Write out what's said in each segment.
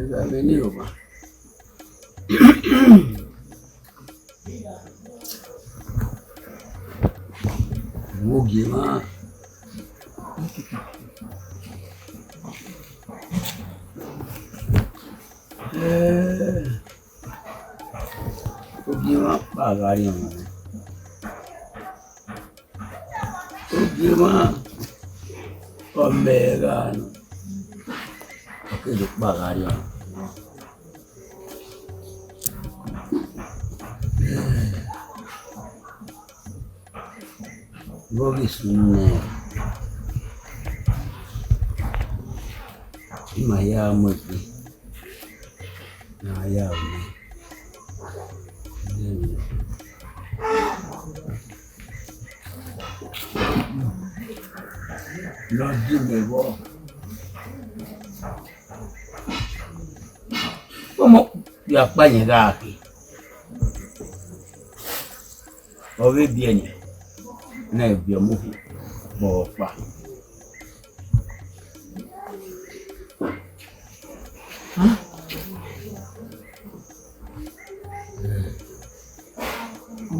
Esa venido, pa. Enogie, ma. Enogie, ma, pagari, ma. Enogie, ma, pambegano. Oke, lu pagari, ma. Enogie sunne. Ima ya moti. Na ya uni. Lọ́dún mẹ́wọ́. Ọmọ yà pa yẹn káàkiri. Ọ̀rẹ́ bí ẹni náà bí ọmọ bọ̀ pa.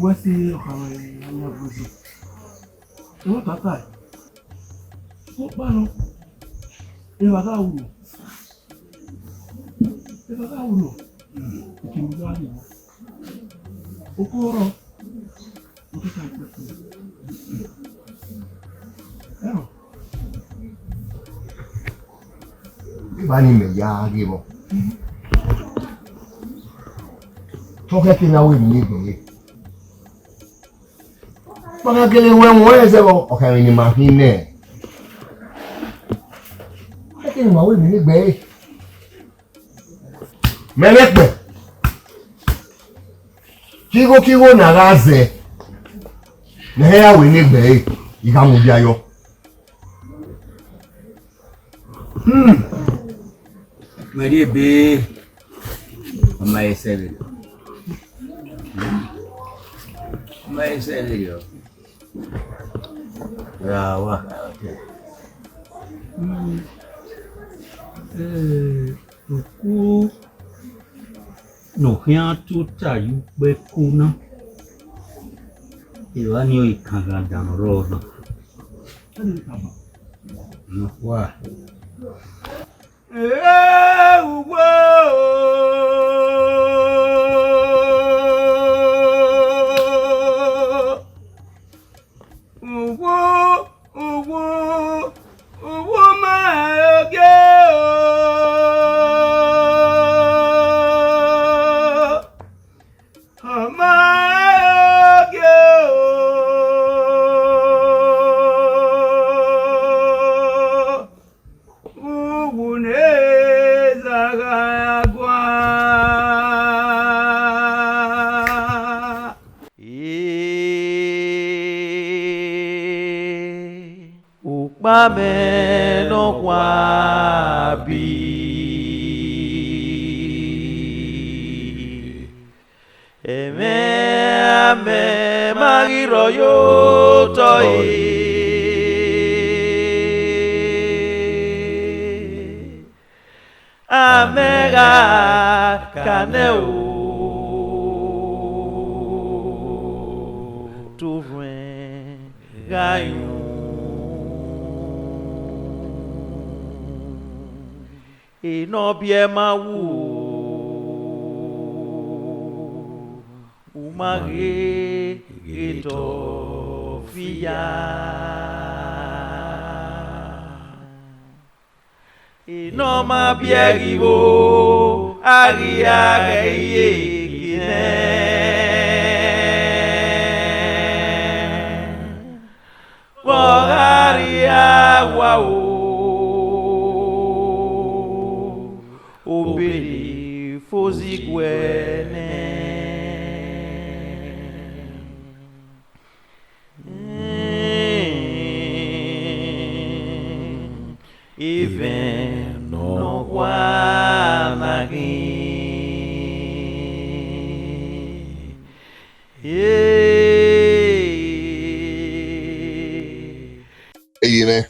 Wọ́n sí ọ̀kàrà ẹ̀yà gbèsè. Wọ́n tàtà ẹ̀. Wọ́n pa lọ. Ìbàdà wùlò. Ìbàdà wùlò. Ìkìlú ló wà nìyẹn. Okú ọ̀rọ̀. Òkúta ìpẹ̀kù. Ẹ̀rọ. Ìbá ni mẹ̀yà ágé bọ̀. Tọ́kẹ́ kí náwó èmi ní ìgbòye. Tọ́kẹ́ kí lè wọ́n ẹsẹ̀ bọ̀ ọ̀kẹ́rin ni màá fi ń nẹ̀. Tọ́kẹ́ kí ni náwó èmi ní ìgbòye. Mẹ́lẹ́pẹ̀. Kíkókíkó nàrà zẹ̀. Nẹ́yàwó ní ìgbòye. Ìkàmù bí ayọ̀. Mẹ́rí ebe ọmọ ẹsẹ̀ rẹ̀. Ọmọ ẹsẹ̀ rẹ̀ yọ. Ra wà káàkiri. Òkú nòhíà tó tàyú pé kú náà. Ìwà ni ó ìkàngà dànù rọ̀ náà. Wà. Meno wabi eme ame magiro yo toi amega kaneu tuvren gayu Enogie ma wu umage eto fia Enoma bierivo aria ye kine Bogaria wao Obedi fozigwene Even no wanagi Èyí mẹ́.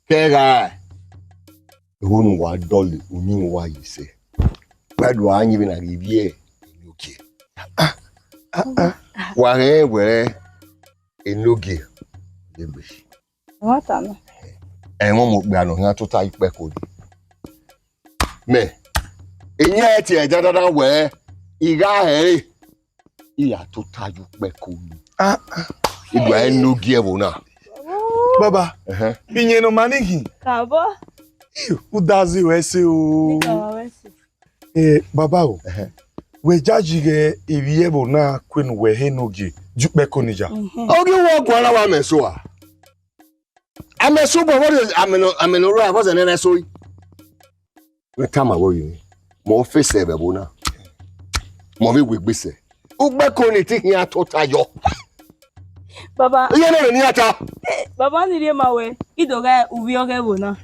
Kẹ́ra Who wa dolly uni wa yise. Where do I even a rivier Enogie? Where Enogie Lembish. What am I? Won't be along to type back on me. In yet, I don't where he got a to type back on. It was Enogie now. Baba, inye no manigi. Kabo? Who does it we say o? Baba o. We jajige ibiebo na kwenu we Enogie jupe konija. Ogi wo kwala wa meso a. Ameso bo what is ameno right was an so. We come away you. Mo face e bebo na. Mo we gbese. Ugbe koni ti hin atota yo. Baba. Iye no ni ata. Baba ni re mawe. Idoga ubi oge bo na.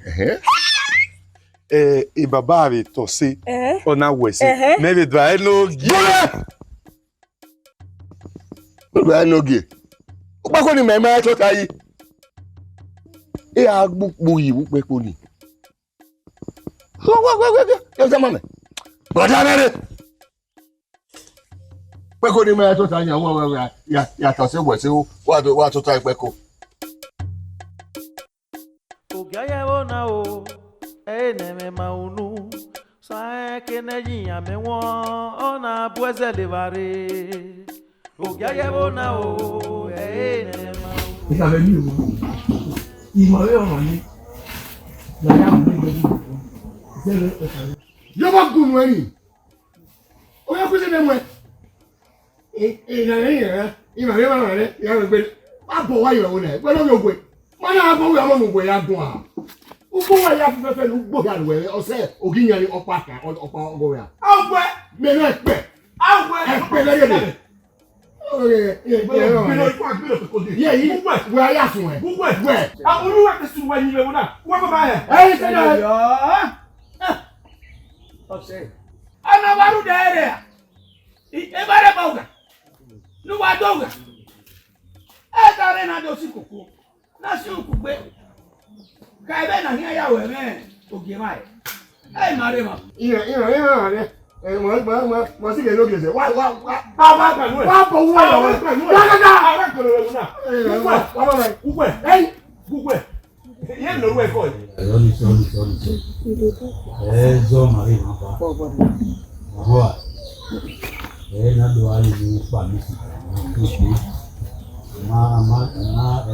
E baba ave to se ona wese. Maybe do Enogie. Do Enogie. Ugbe koni meme atota yi. E agbukpo yi wupe koni. Yo sama me. Bada na Peko ni me atota nya wo ya to se wese wa to ta peko. Ogaya wona o eneme maunu sa keneji ame won ona boise levare. Ogaya wona o eneme maunu. Vous avez mis il m'avait envoyé. Yo ba gunu ani. O ya kuzi demwe. Na ni ima me ma re ya gbe. Ba bo wa yo na. Gbe lo yo gbe. Ma na bo ya mo nu gbe ya dun a. Ugbo wa ya fefe lu gbo ya we o se ogiyan ni opa kan opa ngo ya. A gbe me na pe. A gbe le ye. Mo si le lo gese wa panu e wa bo wo yo ye lo we ko Sorry. Ezo mari mapa. Boa. Na do ali ni famisi. Ma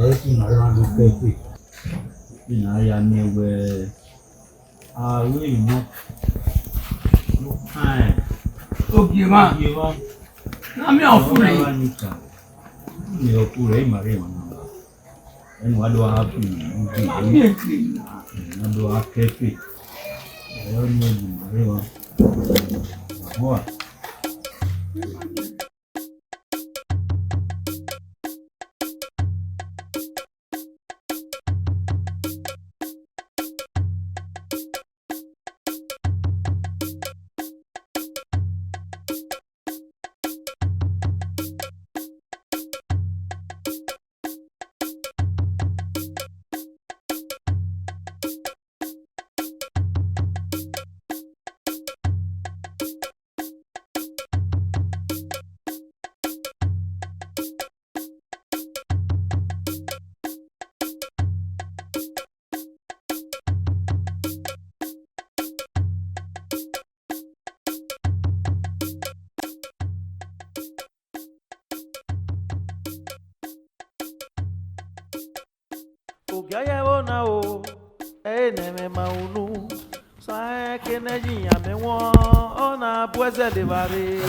eki mari ma do pepe. Ina ya ni we we no. Ai. Ogie ma. Na mi ofure. Mi ofure mari ma. En wado happy. Na do happy. Ayo ni mari ma. Boa. Ogaya wona o eneme maunu sa keneji ame won ona boise levare.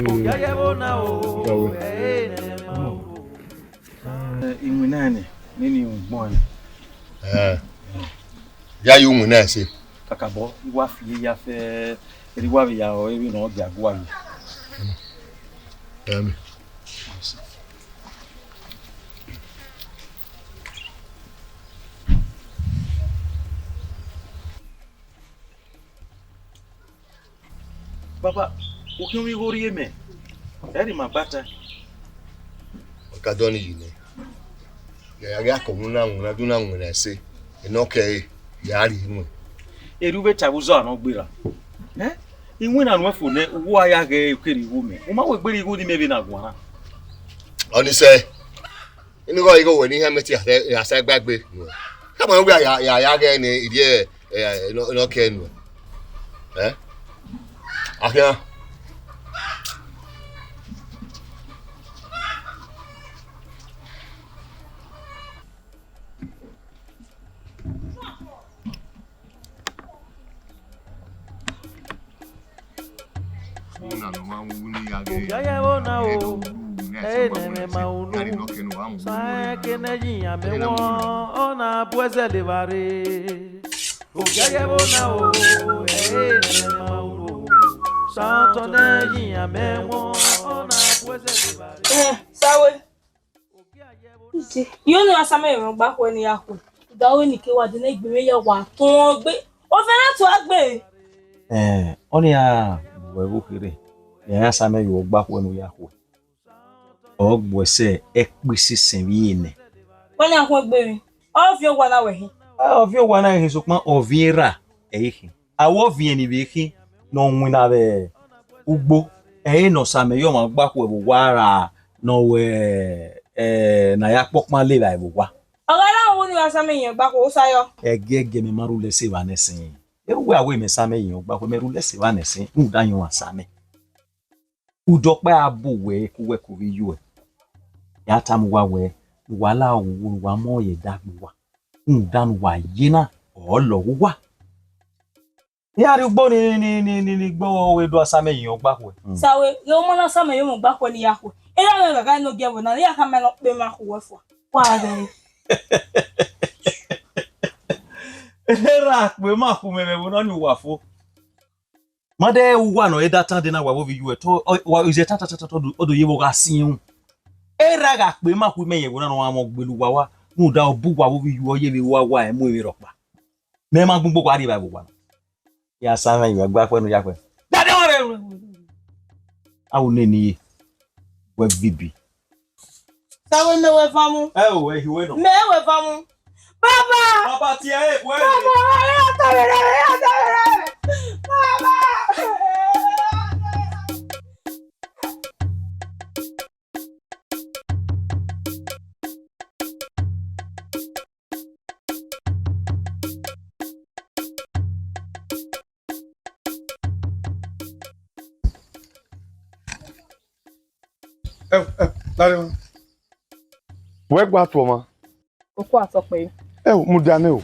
Ogaya wona o eneme maunu. Imunane nini ugbon. Ya yu mu na se. Kakabo wa fie ya fe eri wa ya o ebi no ga gwa mi. Papa, o que me gorie me? Eri mabata. Okadoni yine. Ya ga ko mu na duna mu na se. Enoke ya ri mu. Erube chabuzo anogbera. Inwe na nwefu ne wo ya ga ekweri iwu me. Uma we gberi iwu ni mebe na gwa. Oni say inu go igo we ni ha meti ya say gbagbe. Come on we ya ga ni ide no ken. Ahia. Sawe. You know asame yo gba ko ni yako. Dawo ni ke wa de na igbe ya wa ton gbe. O fe na to agbe. Oni ya wewu kire. Ya asame yo gba ko ni yako. Ogbo se ekpisi senwi ne. Wani akon gbe mi. O fi ogwa na we hin. O fi ogwa na hin so pon ovira ehin. Awo vi eni bi hin no nwin na be ugbo. No same yo ma gba ko e wara no we na ya pokman le ba e wa. Ogala wo ni asame yen gba ko sayo. Egege me maru le se wa nesin. Ewe awe me same yen gba ko meru le se wa nesin. Nda yan asame. Udope abuwe kuwe ku ri yu e. Ya tamu wa we wala owo wa mo ye dagbo wa. Ndanu wa yina olo wa. Ya ri gbo ni gbo we do asame yen gba ko. Sawe, yo mo na asame yo mo gba ko ni yako. Era me ga no ge bo na ya ka me no pe ma ko we fo. Wa de. Era pe ma ku me bo no ni wa fo. Made wa no e data de na wa vi yu e to wa ize tata to odo ye bo ga sin. Era ga pe ma ku me ye wo na no wa mo gbelu wa mu da obu wa wo vi yu o ye bi wa e mu e ropa. Me ma gbogbo kwa ri ba bo wa. Ya sama yu gba pe no ya pe. Dade wa re. Awu ne ni we bibi. Sawe me we famu. We hiwe no. Me we famu. Baba! Baba ti e we. Baba! Dáre. We gba to ma. O ko atope. Mu dane o.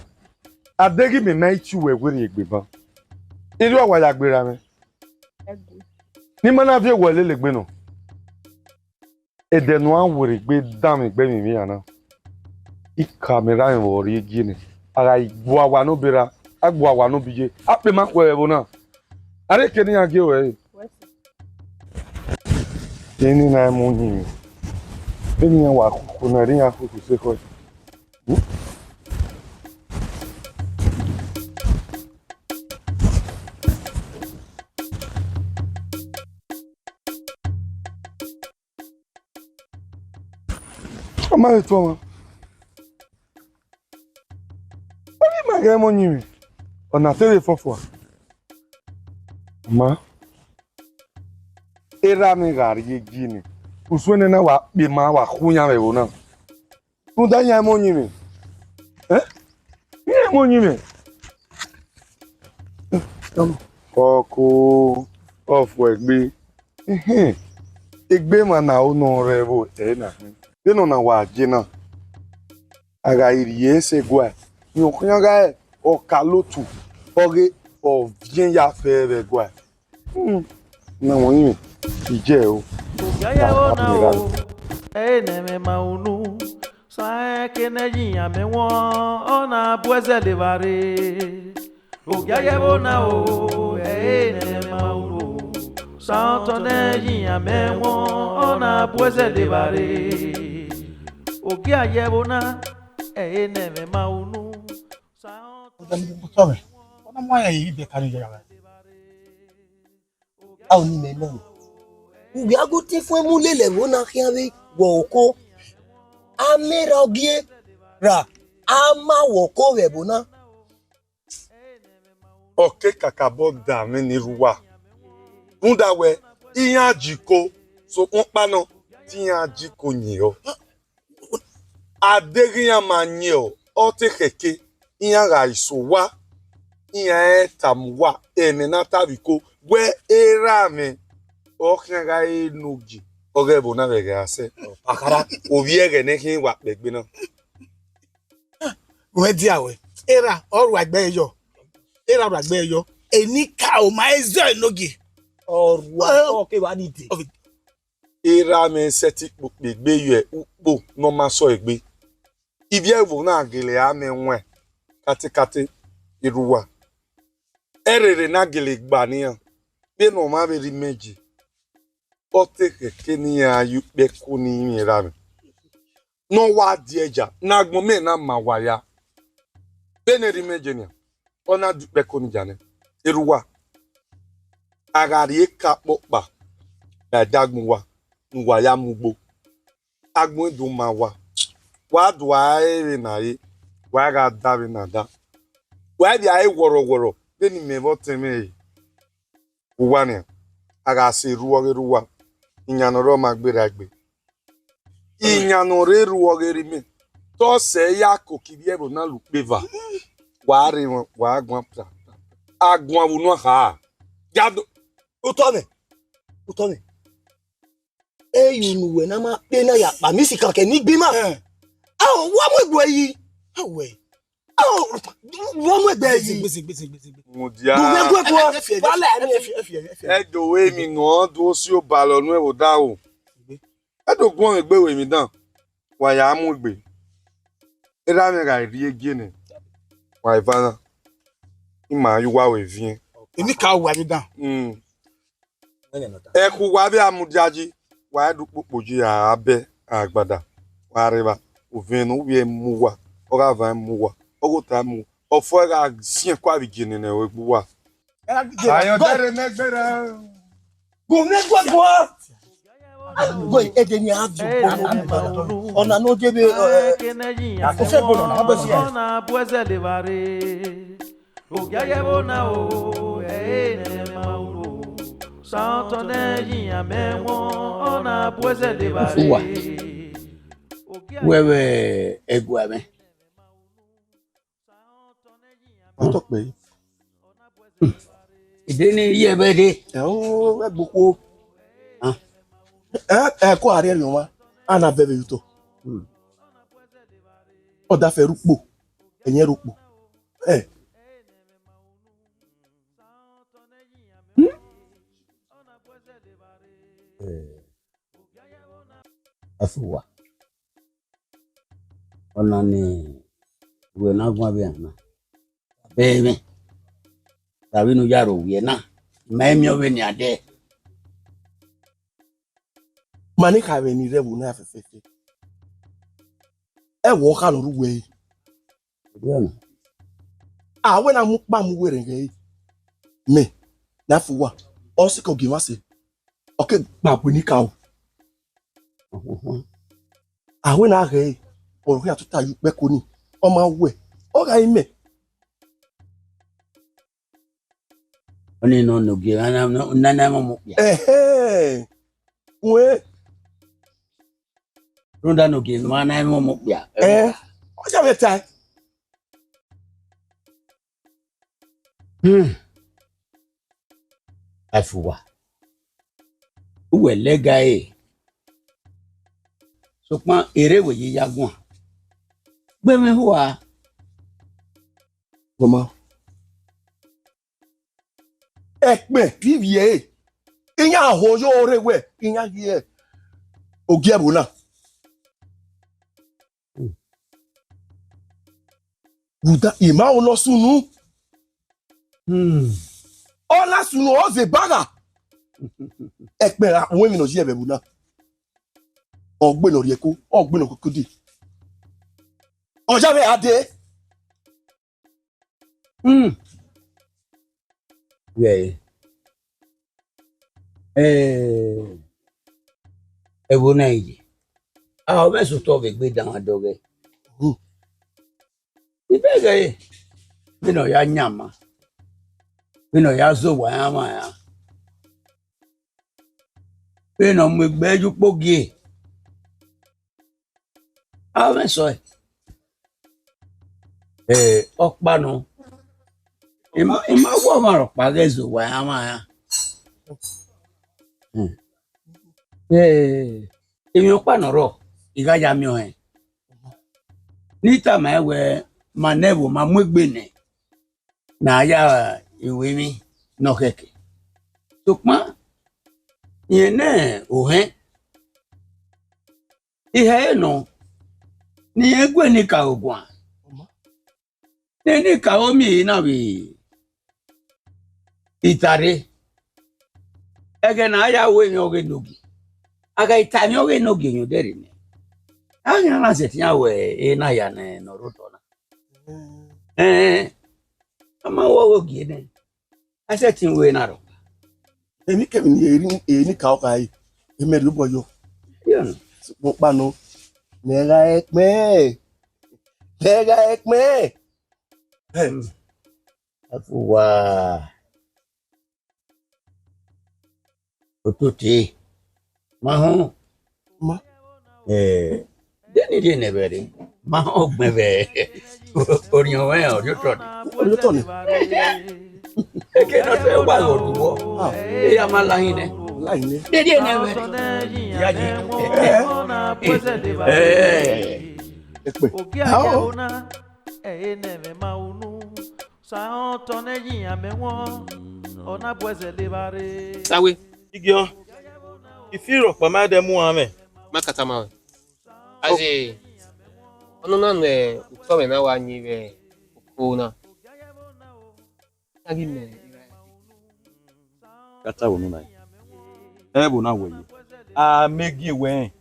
Adegi me na ichi we gwere egbe ba. Iri owa ya gbera me. Ni mana vie wole le gbe no. Edenu an wore gbe dam gbe mi ana. I camera en wori gini. Ara igbo awa no bera, agbo awa no bije. Ape ma ko e bona. Are keni age we. Keni na mu ni. Beni wa ku na ri afu ku se ko. Ama eto ma. Oni ma ge mo nyi mi. Ona telephone fo. Ma. Era mi gari gini. Uswene na wa be ma wa kunya me wona. Tu da nya mo nyi mi. Ni mo nyi mi. Koko of egbe. Egbe ma na ono revo na. Deno na wa jina. Aga iriye se gwa. Ni okunya ga o kalotu. Oge o vien ya fere gwa. Na woni ije o. Gaya ona o. Ne me maunu. Sa keneji ame won ona bueze de vare. Gaya ona o. Ne me maunu. Sa toneji ame won ona bueze de vare. Ogia yebona neme maunu Sorry. Ona moya yi be kanu jara. Aw ni me no. Ubi agote fun mu lele wona kiawe wo oko. Enogie ra ama wo ko webona. oke kakabonda meniruwa bundawe iyan jiko so onpano ti yan jiko yin o aderiyan ma yin o o te keke iyan ra isowa iyan tamuwa emenata biko we era me o kan ga Enogie oge bo na be ga se akara obi ege ne kin wa pegbe na we di awe era oru agbe yo era oru agbe yo eni ka o ma ezo Enogie Ọ̀rọ̀ okay wa ni de. era me seti pegbe ye upo no ma so egbe ibi evo na gele ame nwe katikati iruwa erere na gele gba niyan be no ma be ri meji o te keke ni ayu pe ku ni era me no wa di eja na gbon me na ma wa ya be ne ri meji ni ona du pe ku ni jane iruwa agari ka popa ba dagun wa nwa ya mugbo agbon du ma wa du ere na ye wa ga dabi na da wa bi ai woro be ni me bo teme wa ni aga se ruwa inyanoro ma gbera gbe inyanore ruwa geri me to se ya ko kibi ebo na lu peva wa ri won wa agbon pra agbon wonu ha jado Utome. Eyunu we na ma pe na ya pa mi si kan ke ni gbe ma. Ah, wa mo egbo yi. awe Ah, wa mo egbo yi. gbese mudia Du me gbo ko. Wala edo we mi no do si o ba lo nu e wo da o edo gbon egbe we mi dan wa ya mu egbe era me ga ri ege ni wa ivana ima yu wa we vien eni ka o wa mi dan e ku wa bi amudiaji wa du popoji abe agbada wa riba ovenu wi mu wa o ga va mu wa o go ta mu o fo ga sien kwa bi gini na we gbu wa ayo dere megbera Go me gbo. Go e de ni ajo. Ona no je be Afefe bono na abesi ya. Ona bueze levare. Ogiayebo na o ne maunu. Santo ne yin amenwo ona bueze levare. Wewe egwame. to pe Ideni yebede. o egbo ko are mi wa ana bebe yuto. O da fe rupo. Enye rupo. Afuwa. Ona ni we na gwa bi ana. Bebe. Tabi nu yaro we na. Maimi owe ni ade. Mani ka we ni rebu na afefe. E wo ka loru we. Yona. Ah, when I'm pa mu were nge. Me. Na fuwa. O si ko giwa se. Okay, gba ni ka o. Ah, when I re. O ri atuta yu pe ko ni. O ma we. O ga ime. Oni no no ge ana na mo ya. We. Ronda no ge na mo ya. O ja beta. Afuwa. Uwe lega e. Sopon erewe yi yagun. Gbe mi huwa. Mama. Ekpe vivie. Inya hoyo orewe. Inya ye. Ogiebo na. Buda ima ono sunu. Ola sunu oze baga. Ekpe ra won mi no ji ebebu na. Ogbe no rieko, ogbe no kokodi. Oja be ade. Yeah. Ewo na iji. Ah, o be so to be gbe dan adoge. Ibege. Mi no ya nyama. Pino ya so wa ya ma ya. Pino mo gbeju pogie. Awen so okpa no. Ima wo ma ro pa gezo wa ya ma ya. Emi okpa no ro. Iga ya mi o hen. Nita ma we ma nevo ma mwegbe ne. Na ya iwe mi no keke. Tokma yene ohen ihe no ni egwe ni ka ogwan ni ka omi na bi itare ege na ya we mi oge nogi aga itani oge nogi nyo deri ni anya na se tia we na ya ne no roto na ama wo ogi ne ase tin we na ro Emi kemi ni eni ka o kai. Emi lu boyo. yo Mo pa no. Nega ekme. afuwa otuti mahon Ma. Deni bere mahon gbebe orion we ojo to ni eke no se wa oduwo e ya ma lahin ne Line. deni bere ya ji Ekpe. Ogiayebona eneme maunu sa toneji amewon ona bweze lebare Sawe, Igio. Ifiro pa ma de mu ame. makata mawe. Aje, ono na ne utowe na wanyi we ukuna. Agi me. Kata wonu na. Ebo na we. A megi we.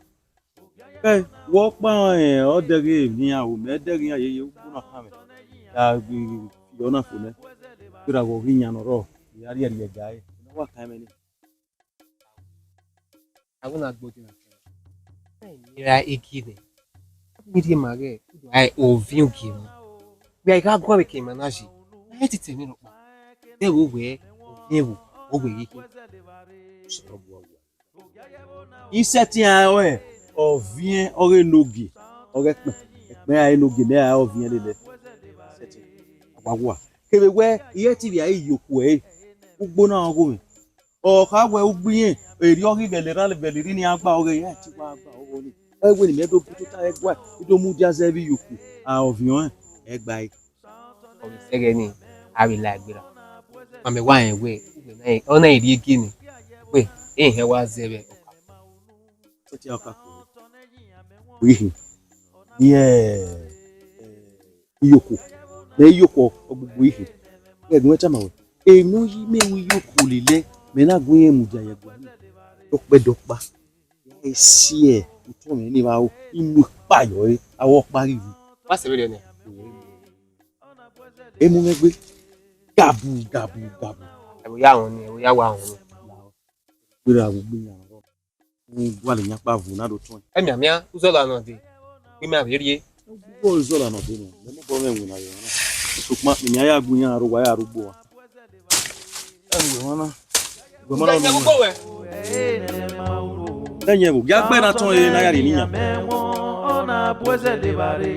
Wo pa o dere ni a o me dere ya ye ku na pa me. Ya bi yo na fo ne. Kira go ginya no ro. Ya ri ri gai. Na wa ka me ni. Aguna gbodi na. Mira ikide. Miri mage. Ai ovin ki. Bi ai ga gwa be ke manaji. Na ti temi no pa. E wo we, ovin wo gbe yiki. Iṣẹ́ tí a ẹ ọ̀vìn ọ̀rẹ́ nogi ọ̀rẹ́ pẹ̀ a enogie ní a ọ̀vìn lélẹ̀ iṣẹ́ tí àpapọ̀ à kébé wẹ́ iye tí ìyá yìí yòókù ẹ̀ gbogbo náà ọkọ mi ọ̀ka wẹ́ gbìyàn èrè ọ̀rẹ́ bẹ̀lẹ̀ rí ní agbá ọ̀rẹ́ yẹn àti wọ́n agbá ọ̀rọ̀ ni ẹ̀wẹ̀ ni mẹ́tò tó tá ẹgbà tó mú díazẹ́ bí yòókù a ọ̀vìn ẹgbà yìí. Omi sege ni ari la gbera. Mame wa en we. Ona iri gini. We, he wa zebe. Iṣẹ́ tí a kà kò wíhì ní iyòkù ní iyòkù ọgbogbo ihe ẹ̀gbọ́n ẹ̀ta màwẹ̀ èèyàn yìí mẹ́wù iyòkù lílẹ̀ mẹ́nà gún yẹn mú jàyẹ̀ gbà ní dọ́pẹ́dọ́pá ẹ̀ sí ẹ̀ tó mẹ́ ní ma ó imú pààyọ̀ ẹ̀ awọ́ parí rí Wa sebe de ne. ẹ̀ mú mẹ́gbẹ́ gàbù. Ewo ya won ni, ewo ya wa won ni. Gbéra gbogbo yàn rọ̀ wà lè yàpá vù náà ló tún ẹ̀. Emi amia uzola no de. Wi me abirie. Gbogbo ìzọ́là náà dé nù lẹ́mú bọ́ mẹ́wìn náà yọ̀ náà ìṣùpá ìní ayé agun yàn àrùwá yà àrùgbò wa. Lẹ́yìn ẹ̀wò gbàgbẹ́ náà tán ẹ̀ náà yà rí níyàn. ona bweze lebare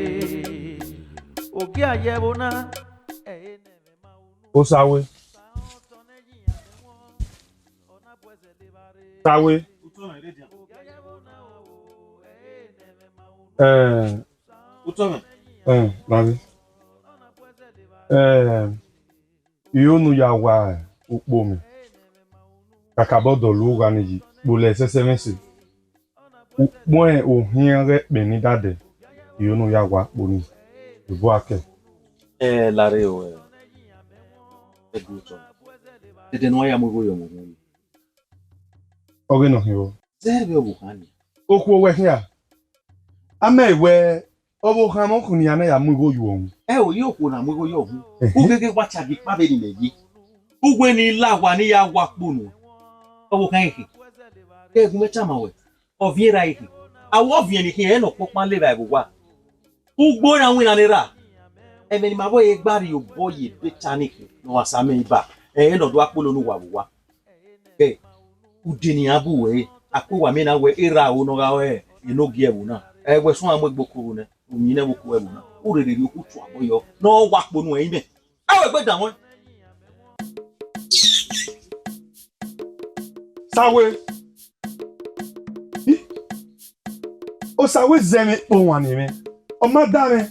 Ogiayebona eneme maunu Ó sáwé. Sáwé. Bàbí. Ìyónú ya wà òpó mi. Kàkà bọ́dọ̀ ló wà nìyí. Gbòlẹ̀ sẹ́sẹ́ mẹ́sì. Òpó ẹ̀ òhìn rẹ̀ pè ní dàdẹ̀. Ìyónú ya wà òpó ni. Ìbú akẹ́. Láre o ẹ̀dùn ìtọ́. Tẹ̀tẹ̀ ni wọ́n yà mú ìwé ọmọ wọn. Ọ̀rẹ́ náà yóò. Zẹ́ẹ̀bẹ̀ òwò kan ni. Okwu owe here. Ama iwe obo kan mo kun ya na ya mu go yu ohun. Ò yóò kó nà mú ìwé yóò hù. Ó gẹ́gẹ́ wá ṣàgì pábẹ́ nílẹ̀ yìí. Ugwe ni ilá wa ní ya wà pònù. Ọwọ́ kan yìí. Kẹ́gùn mẹ́ta máa wẹ̀. Ọ̀vìn ra yìí. Àwọ̀ ọ̀vìn ẹni kí ẹ̀ nà pọ́pá lé ra ìbò wa. Ugbo na wí na ní ra. Ẹ̀mẹ̀ ni màá bọ́ yẹ gbárí ò bọ́ yẹ pé chanik ní wà sàmì ibà. ndo do akpolo no wa ke udini abu we akwa me na we ira wo no ga we Enogie bu na we so am gbokuru ne umine boku ebu na urere ri okutu aboyo no wakpo nu ime awe gbe dan won Sawe. O sawe zeme po wani me. O madame.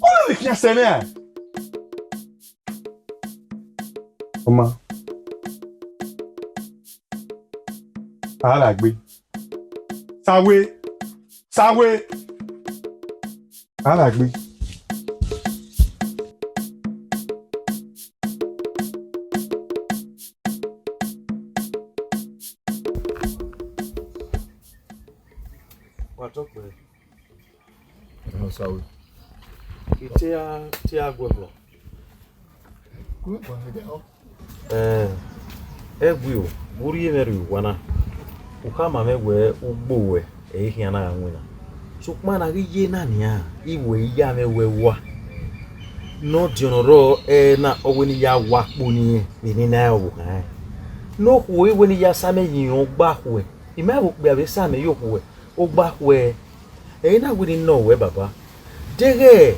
O le kya seme a. Oma. Ala gbe. Sawe. Ala gbe. watokwe No sawe. Tia gwebo egwu buri emeru wana ukama mewe ugbowe ehia na anwina sukma na giye nani a iwe ya mewe wa no dionoro na oweni ya wakpo ni Benin na owo kan no ho iweni ya same yin ogba hwe imewo pe abe same yo hwe ogba hwe na wini no we baba dege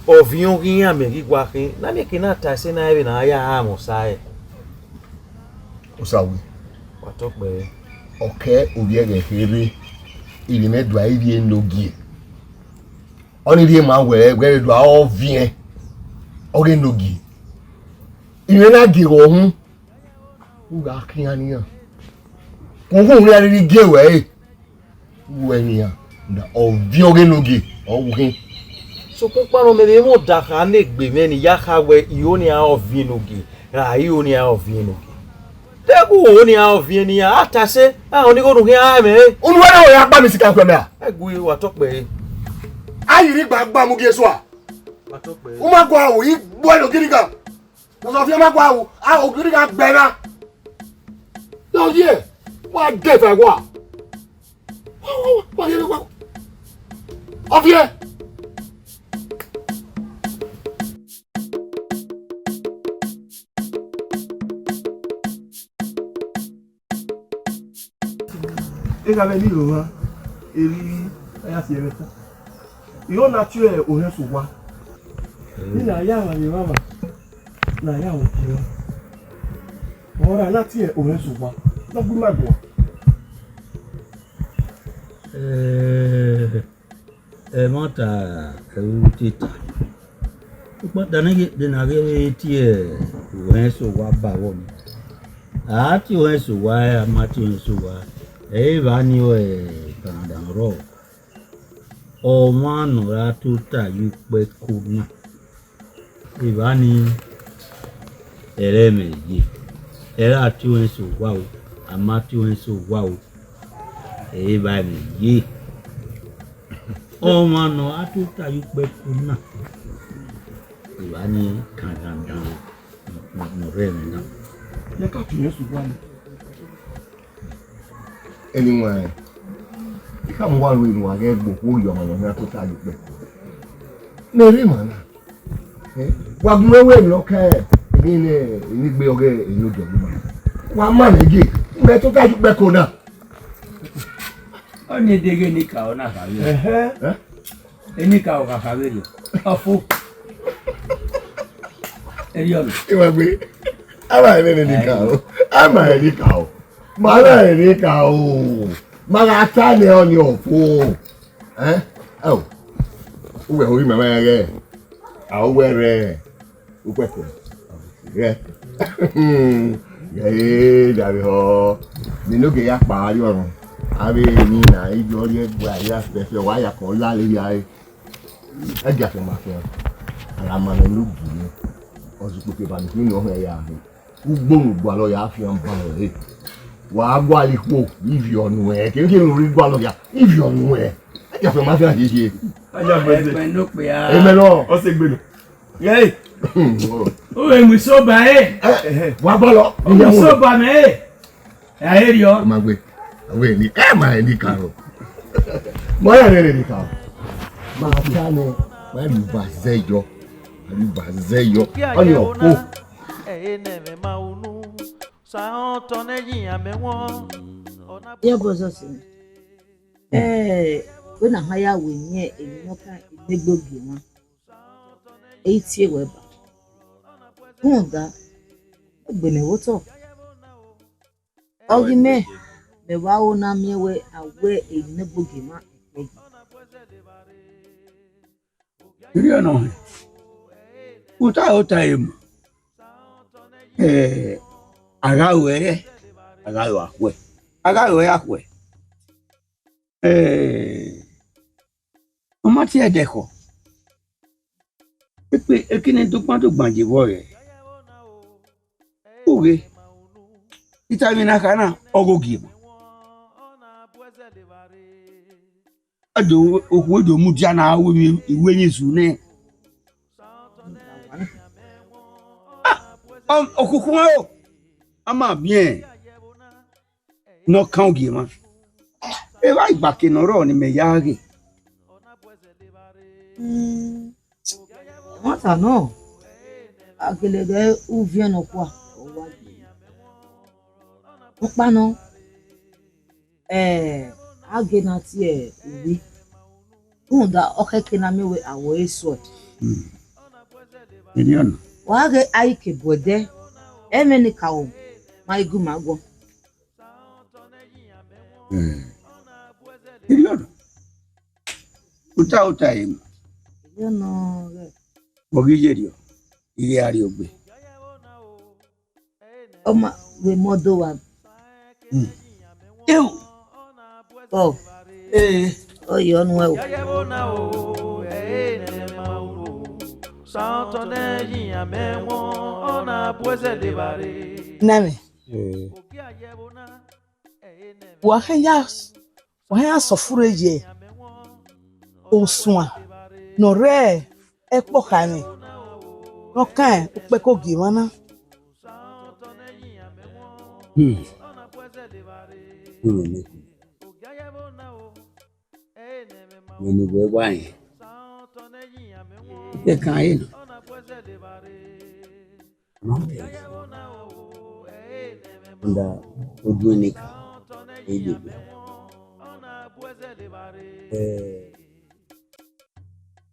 ovion giyan me gigwa kin na me kina ta se na ebe na ya amo sai O sawe. watokwe Okay, obiege here. Ili me do ai Enogie. Oni ri ma we do all vien. O Enogie. Ile na gi ohun. U ga kin aniyan. Ohun ri ari ge we. U eniyan. Da o vi o Enogie. O wukin. so puparo me mo daka ne gbe me ni ya kawe ioni a Enogie ra ioni a Enogie Tegu oni a ovieni ya atase oni go nu a me Unu wa na o ya pa mi sika kweme a. egwu watokpe Ayiri gbagba mu ge so a. watokpe O ma gwa wo yi gbo Enogie kan. Mo so fi ma gwa wo, a Enogie kan gbe na. Yo ye, wa de fe gwa. Wa ye gwa. Ofie. Ega veni lo eri aya si ereta. Yo naturel o reso wa. Ni na ya wa ni mama. Na ya o ti. Ora láti e o reso wa. Lo gbe magbo. Mota utita. But danage denage tie wenso wa ba won. Ati wenso wa amati wenso wa. Bani o Canada ro. O mano ra tuta yupe kuna. Bani meji. Era ti wenso wa o. Amati wenso wa o. Ba meji. O mano atuta yupe kuna. Bani Canada no remena. Ye ka tu yesu wa ni. Anyway, you come one way to get book who you are not to tell you. Mary man. What no way, okay. In be okay, you do. One man again. Let to tell you back on that. Only dig any cow, not any cow, I have it. A fool. And you will be. Am I any cow? Am I any cow? Mala any cow. Maratane on your fool. Oh. Who will remember again? I'll wear yeah. Yeah, that is all. You look at your body on. I mean, I do it where I asked if your wife called Lally. I get him myself. And I'm on a look. Or you put your you know where you are. Who boom, while you have your body. Why, if you're nowhere, can you read one of ya? If you're nowhere, I get from my friend here. I don't look me. Amen. O se gbe. Yey. O emi so ba Wa bolo. O so ba me hear you. Ma gbe. We ni ma ni karo. Mo ya ni karo. Ma ja ne, ma lu ba zeyo. Lu ba zeyo. Oni o po. Yeah, boss. When I hire we near a knocker in the book, 8 year web. That when a water. Oh, me, the wow, na me away away in the book. You know, without time, I got away. Ọmọ tí ẹ dẹkọ pé ekínní tó pọ́n tó gbàǹjì wọ rẹ̀ òwe ìtàmínà kan náà ọgọ́gì mọ́ ọdọ òkú odò mú díà náà ìwé yín sùn ní òkùnkùn wọn o a máa bí ẹ náà kàn ògì mọ́ ẹ wá ìgbàkè nọ̀rọ̀ ni mẹ̀ yá rè. Mata no. Akelege uvie no kwa. Mpa no. Age na ti ubi. Unda okeke na mewe awo eso. Enion. Wa age aike bode. Emeni kawo. Ma igu magwo. Enion. Uta im. You know. Bogijerio. Ile ari ogbe. Oma we modo wa. Eu. Oh. Oh yo no we. Name. Wahenya sofure je. Osua. No re ekpo kani. No kan upe ko giwana. Wani gwe wani. Ye kan yin. Nda odwenika. Ejibe.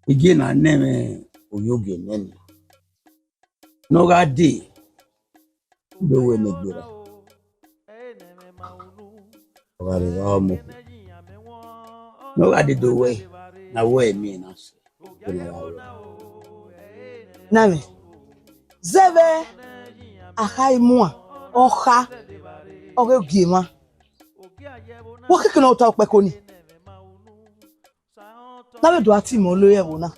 Ige na neme oyoge nene. Noga di. Bewe negbira. Ogari gamu. Noga di dowe. Na we mi na se. Name. Zebe akai mua. Oha. Oge gima. Wakeke na uta opeko ni. Nawe do ati mo loye wo na.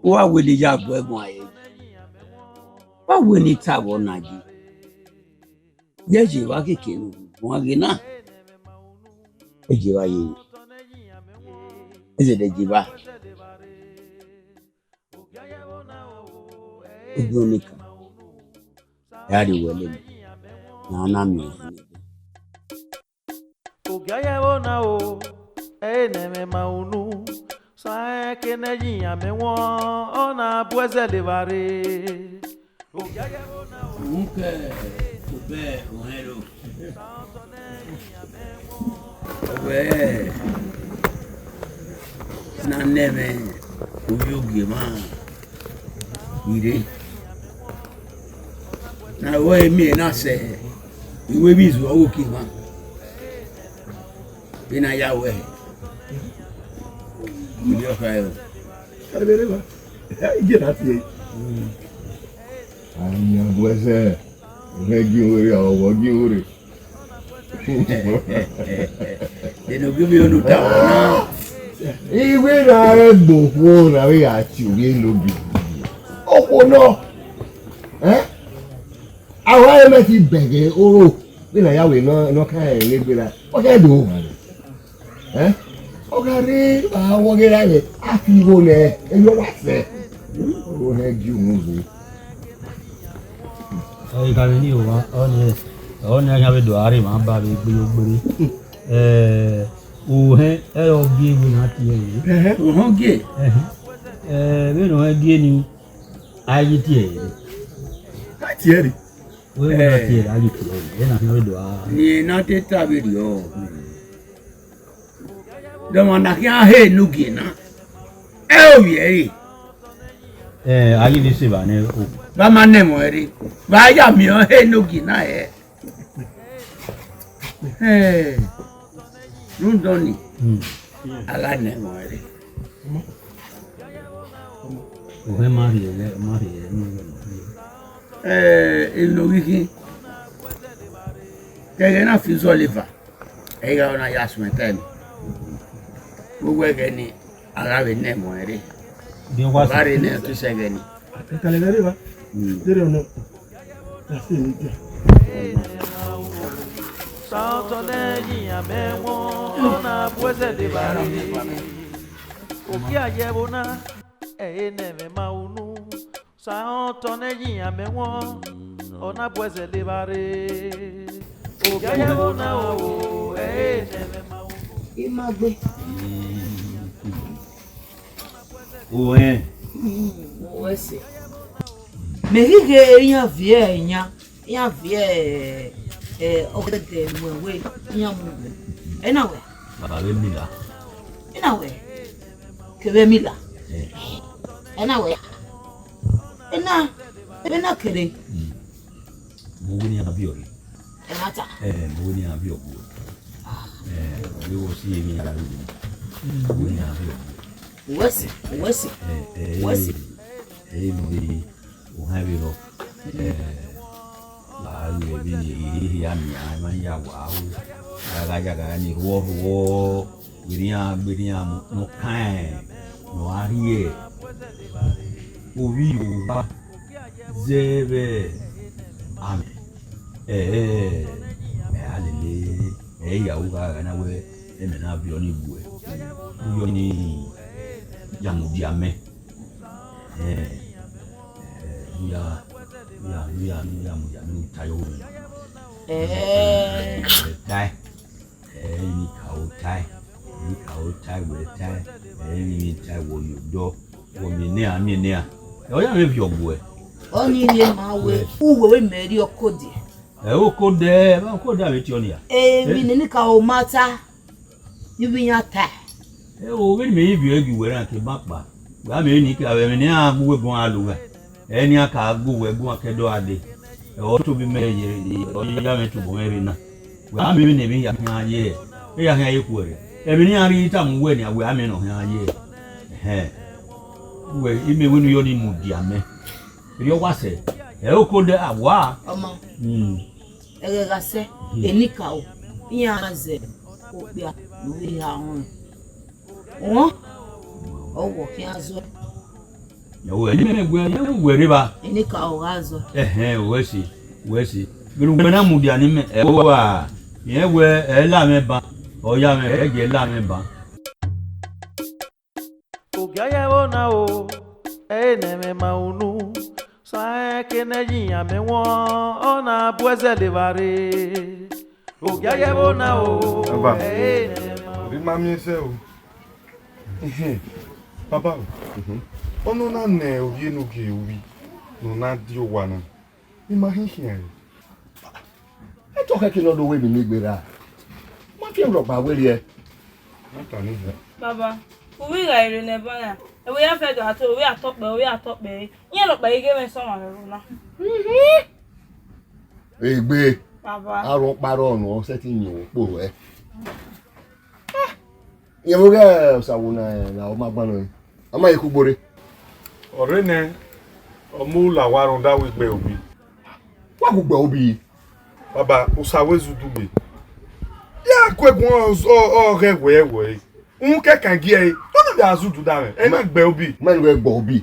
Wa wele ya gbo egun aye. Wa we ni tabo na ji. Jeje wa kekere won ge na. Eje wa ye. Eje de jiba. Odonika. Yari wele. Na na mi. Ogayabona o eneme maunu sa keneji amewo ona boise de bare ogayabona o Nunca be onero. Be na neme uyogi ma ire na we mi na se iwe bizu owo ki ma Bina yawe. Ndio kayo. Albereba. Ige ti. Anya boise. Regi ore owo gi ore. Enogie mi onu ta na. Iwe na egbo fo na we ati oye lobi. Opo no. Awa eme ti bege oro. Bina yawe no kan legbera. O ke do. Ogari awogera le afiwo le eyo wa se o he ji unwo ka ni o wa o ni ya be do are ma ba be gbe ogbere o he e o bi ewu na ti e O ho ge. Beno again, I get here. Thierry. We were not here, I get here. Then I know do. Ni not a video. The one that can hear Enogie na. Oh yeah. I give you seven. Ba ma name eri. Ba ya mi o Enogie na e. Rundoni. Ala name eri. O Maria. Enogie. Kege na fizo liver. Ega ona yasme ten. Gbogbo ẹgẹ ni ara rẹ nẹ mọ ẹrẹ bá rẹ nẹ tó ṣẹgẹ ni. Ìkàlẹ̀ bá dèrè ọ̀nà láti ní ìjà. Santonegi amewon na bueze de bare. Oki ayebona neme maunu. Santonegi amewon ona bueze de bare. Oki ayebona neme maunu. Imagbe. Ouais. Ouais c'est. Mais rien vient ogede mwewe nyamu. Enawe. Baba we mila. Enawe. Kebe mila. Enawe. Ena kere. Muguni abiori. Enata. Muguni abioku. We will see me at Muguni abioku. Wesi. Maybe we'll have it off. La ni ami ama ya wa aga ni wo biria no kan no arie ovi ba zebe am alele ya uga na we na bi oni bue yo ni yamudi ame ya tayo tai ni kao tai we tai ni tai wo yodo wo mi ne a o ya me bi ogbo oni ile ma we uwe we meri okodi okode ba okode a ti oni a mi ni ka o mata ni bi ya tai o we me bi egi we ran ke mapa wa me ni ka we ni a mu we gon aluga eni aka go we gon akedo ade o to bi me ye o ya me to bo me na wa me ni bi ya kan ye e ya kan ye ku re e bi ni ari ta mu we ni awe ame no han ye we ime we nu yo ni mu di ame ri o wa se okode awa omo ege ga se eni ka o yan ze o pe a lórí àwọn wọ́n ọwọ́ kí á zọ. Yàwó ẹni mẹ́rin gbé ẹni wẹ̀rẹ̀ bá. Ẹni ká ọ̀rá zọ. Wẹ́sì. Gbẹ̀rùngbẹ̀ náà mú di àní mẹ́ ẹ̀ wà. Ìyẹn wẹ ẹ̀ láàmẹ́ba. Ọ̀ya mẹ́ ẹ̀ jẹ́ láàmẹ́ba. Ògìáyẹ̀wò náà o, ẹ̀ nẹ̀mẹ̀ máa ń nù. Sáyẹn kẹ́nẹ́yìn àmì wọn, ọ̀nà bùẹ́sẹ̀ lè bá rè. Ògìáyẹ̀wò náà o, ẹ̀ nẹ̀mẹ̀ máa ń nù. Rí máa mi ṣe o. Bàbá o. Ọ̀nà náà nẹ̀ òye Enogie òwe nù náà di òwà náà. Ní máa ń ṣe ẹ̀. Ẹ tọ́ kẹ́kẹ́ lọ́dọ̀ owó mi ní gbéra. Má fi rọ̀gbà wẹ́rẹ́ ẹ. Baba, we are in a banner. And we have had to we are top bay. You look by giving someone. Ègbé. Baba. Àrùn parọ́ ọ̀nà ọ̀sẹ̀ tí yìí ò pò ẹ́. Ìyẹn mo gẹ́ ṣàwọnà ẹ̀ làwọn máa gbọ́nà ẹ̀. A máa ikú gbore. Ọ̀rẹ́ nẹ ọmọ làwárùn dáwọ́ ìgbẹ́ òbí. Wá gbogbo òbí. Bàbá òṣàwézù dùgbè. Yá kó ẹ̀gbọ́n ọ̀rẹ́ wẹ̀ẹ́wẹ̀ẹ́. Kẹ̀kẹ́ gí ẹ tọ́nà bí azú dùdá rẹ̀ ẹ̀ náà gbẹ́ òbí. Mẹ́rin rẹ̀ gbọ̀ òbí.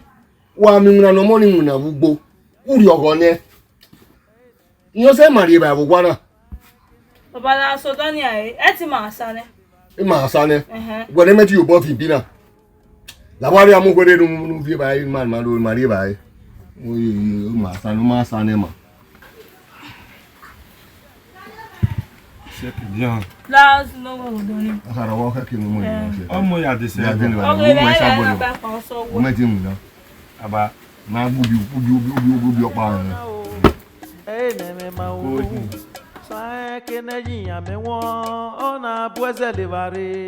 Wà mí múna lọ́mọ́ ní múna gbogbo. Wúri ọ̀gọ́ ní ẹ. Ìyẹn sẹ́ màrí ìbà àbúgbá náà. Baba la so doni ai. Eti ma sane. Ẹ máa sá ní. Gbọ̀dẹ́ mẹ́tí yóò bọ́ fi bí náà. Làwárí amúgbọ́dẹ́ ló fi báyìí máa lórí màrí ìbáyìí. Ó máa sá ní mà. C'est bien. Là, sinon, on va donner. Ça va voir que nous Oh, moi, il y a des Ya venu On là. va Ça aller bon. à On met dit là. Ah bah. Na bubi pa. eneme mau sa keneji amewo ona bueze levare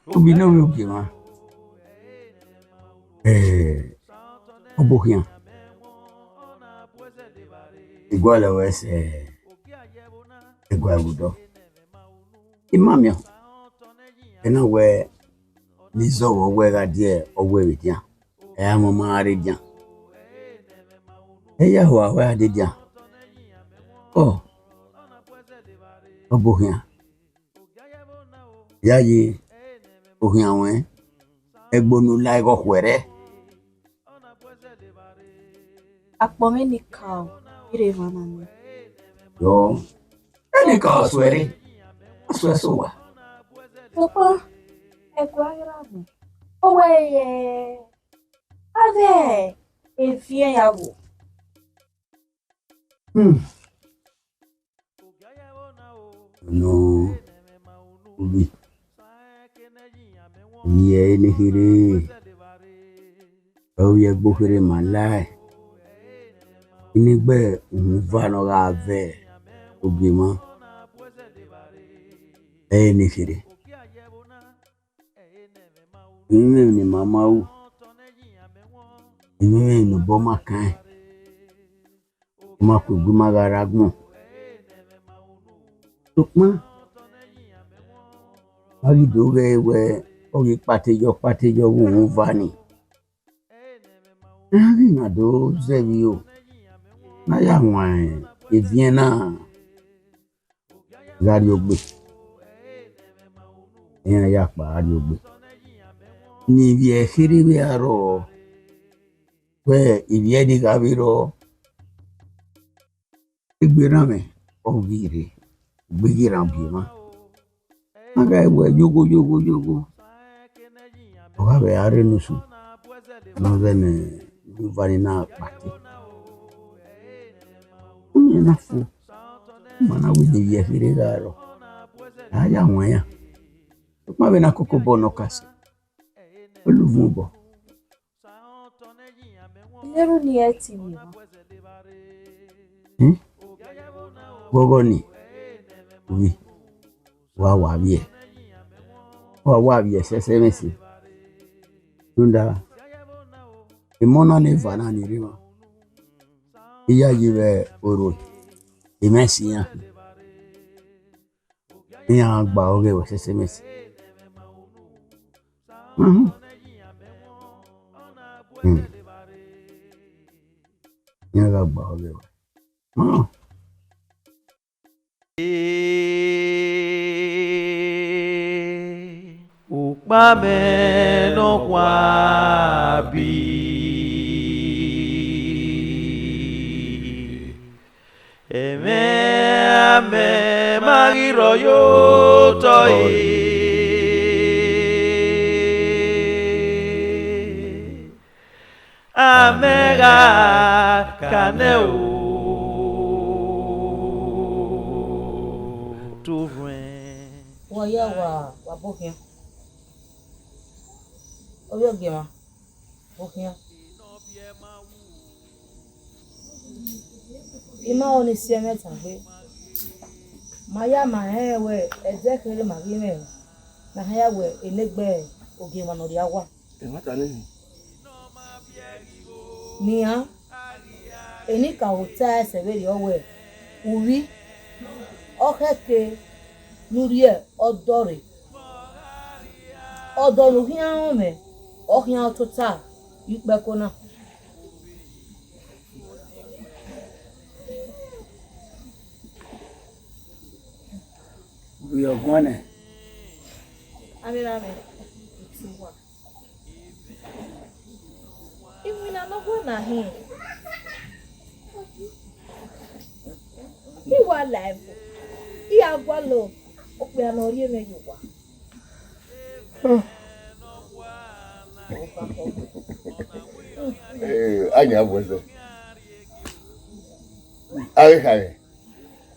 Obi na we obi ma. Obokian. Igual a ese igual budo. Imamio. Ena we nizo wo we ga die owe we dia. Mo ma re dia. Ya wa wa de dia. Oh. Obokian. Ya yi ohian we egbonu lai go kwere. Akpome ni kao, ire vaname. Yo. Ele ka swere. Aswe sowa. Papa, grave. Owe, ave, e fie yago. No. Ubi. Ye ni hire. Oh ye bukere malai. Inigbe mvano ga ave. Ubima. Ni hire. Ime ni mama u. Ime ni boma kan. Ma ku guma ga ragmo. Tukma. Agi doge we ogi patejo wu vani. Agi na do zebio. Na ya wan e viena. Gari ogbe. Ya pa ari ogbe. Ni vie khiribe aro. We ivie di gabiro. Igbirame ogire. Bigiram bima. Aga we yogo. Oga be are nusu. No vene vani na pati. Na fu. Mana we di vie khiribe aro. Aya wanya. Ma be na koko bono kasi. Oluvumbo. Leru ni eti mi. Gogo ni. Oui. Wa bien. Wa bien c'est merci. Tunda. E mona le vana ni riwa. Iya jibe oro. E merci ya. Iya gba oge wa c'est merci. Iya gba oge wa. Ukpame no kwabi ame magiro yo toi amega kaneu Waya wa bokia. Oyo gema. Bokia. Ima oni sieme tambe. Maya ma hewe ezekere magime. Na haya we enegbe ogema no diawa. Mata nini? Nia. Enika hotel seberi owe. Uri. Okeke nurie odore. Odoru hian ome. Ohian tota. Yukbe kona. We are going. Amira me. Siwa. Imina no go na hin. Iwa live. Iya gwalo. Okpe anori eme yuwa. Anya boze. Ai kai.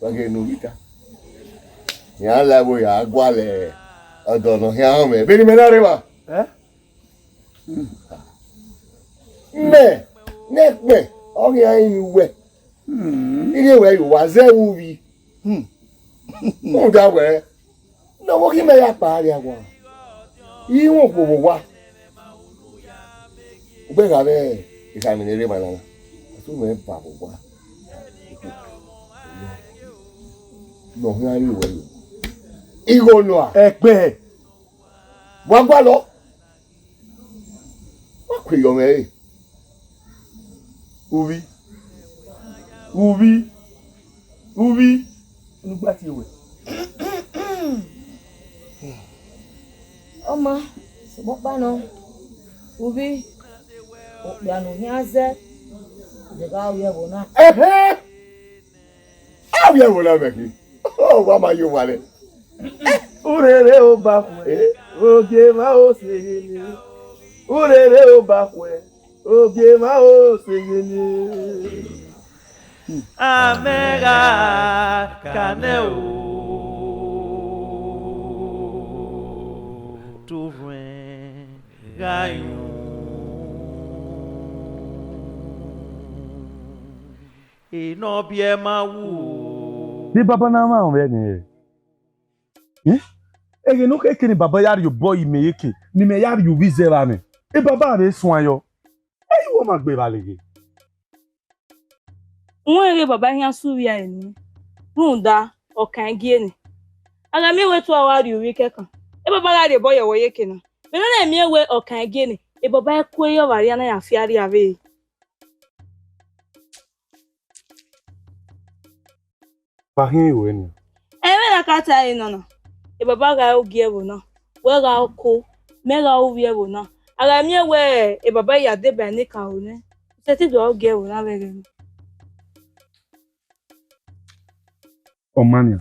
Wage no vita. Ya la voy a guale. Adono ya me. Veni me na reba. Me. Nek me. O ya inu we. Ile we yo wa ze ubi. Mo da we. No wo ki me ya pa ri agwa. Yi won ko wa. Ugbe ga be isaminere manana. So me ba bo wa. No ya ri we. Igo no a. Epe. Wa gba lo. Wa kwe yo me. Ubi. Nugba ti we. Oma, so pa no. Ubi. O ya no nyaze. De ga we bo na. Ah bien voilà mec. Oh wa ma yo wale. Urere o ba kwe, oge ma o segene. Urere o ba kwe, oge ma o segene. Amega kaneo. Tu vem gaio. E no bie ma wu. Di baba na ma o be ni. Ege no ke ni baba yar yo boy me yeke ni me yar yo vizera ni e baba re sun ayo e wo ma gbe balege Nwe baba hia su ya ni runda okan gieni aga mi wetu awari wi kekan e baba ga de boye wo yeke na me na mi ewe okan gieni e baba ku e yo wari na ya fiari ave ba hin we ni e me na kata e no no e baba ga ogie wo na we ga ko me ga owie wo na aga mi ewe e baba ya de be ni ka o ne se ti do ogie wo na we o mania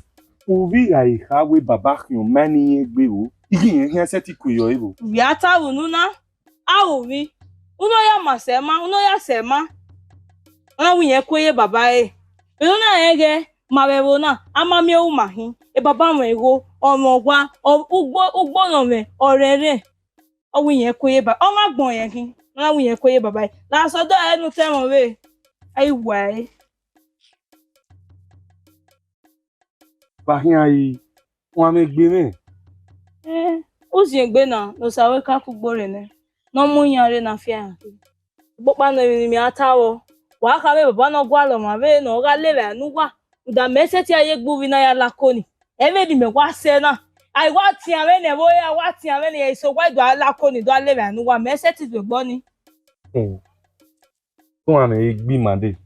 o vi ai hawe baba kyo mani egbe wo igi yen hin se ti ku yo ibo wi ata wo nu na a o wi uno ya masema uno ya sema ona wi yen ko ye baba e na ege ma we wo na ama mi o ma hin e baba won ego omo gwa ugbo no me orere o wi yen ko ye ba o ma gbon yen hin na wi yen ko ye baba e la so do enu te mo we ai wai ba hin ai won me gbe me o si egbe na no sa we ka ku gbore ne no mu yan re na fia popa no mi atawo wa ka me baba no gwa lo ma be no ga lere anu wa uda mese ti aye gbuvi na ya lakoni eme di me wa se na ai wa ti ame ne bo ya wa ti ame ne so wa do lakoni do lere anu wa mese ti gbo ni to an e gbi mande